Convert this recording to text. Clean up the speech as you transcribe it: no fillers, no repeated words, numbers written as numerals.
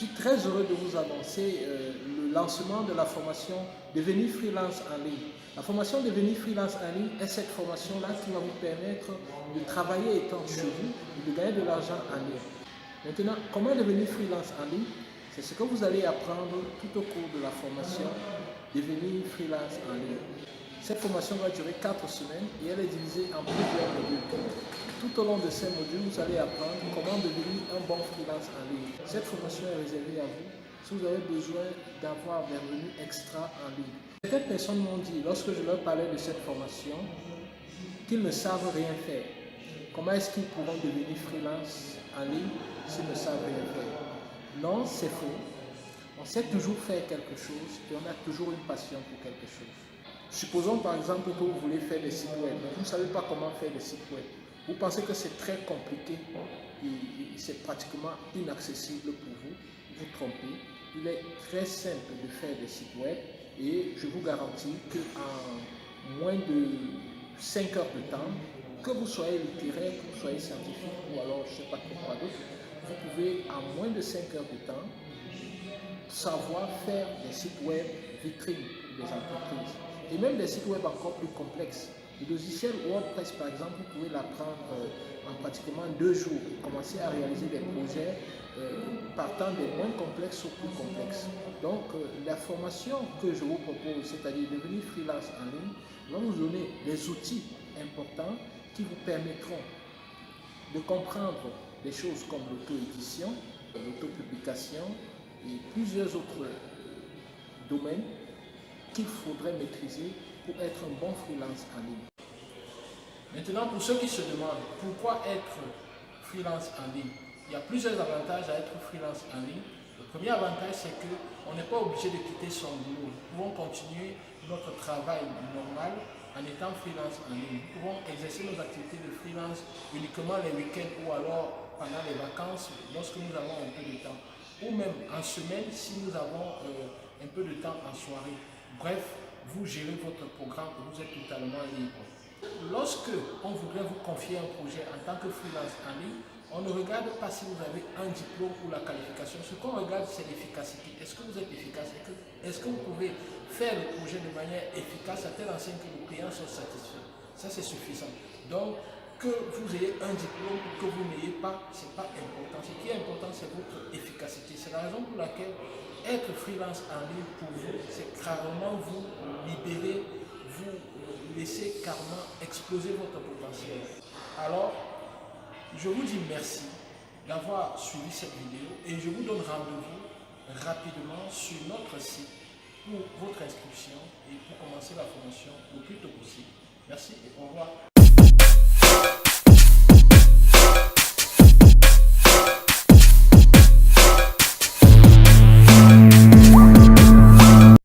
suis très heureux de vous annoncer le lancement de la formation Devenir freelance en ligne. La formation Devenir freelance en ligne est cette formation-là qui va vous permettre de travailler étant chez vous et de gagner de l'argent en ligne. Maintenant, comment devenir freelance en ligne? C'est ce que vous allez apprendre tout au cours de la formation Devenir freelance en ligne. Cette formation va durer 4 semaines et elle est divisée en plusieurs modules. Tout au long de ces modules, vous allez apprendre comment devenir un bon freelance en ligne. Cette formation est réservée à vous si vous avez besoin d'avoir des revenus extra en ligne. Certaines personnes m'ont dit, lorsque je leur parlais de cette formation, qu'ils ne savent rien faire. Comment est-ce qu'ils pourront devenir freelance en ligne s'ils ne savent rien faire? Non, c'est faux. On sait toujours faire quelque chose et on a toujours une passion pour quelque chose. Supposons par exemple que vous voulez faire des sites web, mais vous ne savez pas comment faire des sites web. Vous pensez que c'est très compliqué et c'est pratiquement inaccessible pour vous. Vous trompez. Il est très simple de faire des sites web et je vous garantis qu'en moins de 5 heures de temps, que vous soyez littéraire, que vous soyez scientifique ou alors je ne sais pas quoi d'autre, vous pouvez en moins de 5 heures de temps savoir faire des sites web vitrines pour des entreprises et même des sites web encore plus complexes. Le logiciel WordPress par exemple, vous pouvez l'apprendre en pratiquement 2 jours et commencer à réaliser des projets partant des moins complexes aux plus complexes. Donc la formation que je vous propose, c'est-à-dire devenir freelance en ligne, va vous donner des outils importants qui vous permettront de comprendre des choses comme l'auto-édition, l'auto-publication et plusieurs autres domaines qu'il faudrait maîtriser pour être un bon freelance en ligne. Maintenant, pour ceux qui se demandent pourquoi être freelance en ligne, il y a plusieurs avantages à être freelance en ligne. Le premier avantage, c'est qu'on n'est pas obligé de quitter son boulot. Nous pouvons continuer notre travail normal en étant freelance en ligne. Nous pouvons exercer nos activités de freelance uniquement les week-ends ou alors pendant les vacances lorsque nous avons un peu de temps. Ou même en semaine si nous avons un peu de temps en soirée. Bref, vous gérez votre programme et vous êtes totalement libre. Lorsque on voudrait vous confier un projet en tant que freelance en ligne, on ne regarde pas si vous avez un diplôme ou la qualification. Ce qu'on regarde, c'est l'efficacité. Est-ce que vous êtes efficace? Est-ce que vous pouvez faire le projet de manière efficace à telle enseigne que vos clients sont satisfaits? Ça, c'est suffisant. Donc, que vous ayez un diplôme ou que vous n'ayez pas, ce n'est pas important. Ce qui est important, c'est votre efficacité. C'est la raison pour laquelle être freelance en ligne pour vous, c'est carrément vous libérer, vous laisser carrément exploser votre potentiel. Alors, je vous dis merci d'avoir suivi cette vidéo et je vous donne rendez-vous rapidement sur notre site pour votre inscription et pour commencer la formation le plus tôt possible. Merci et au revoir.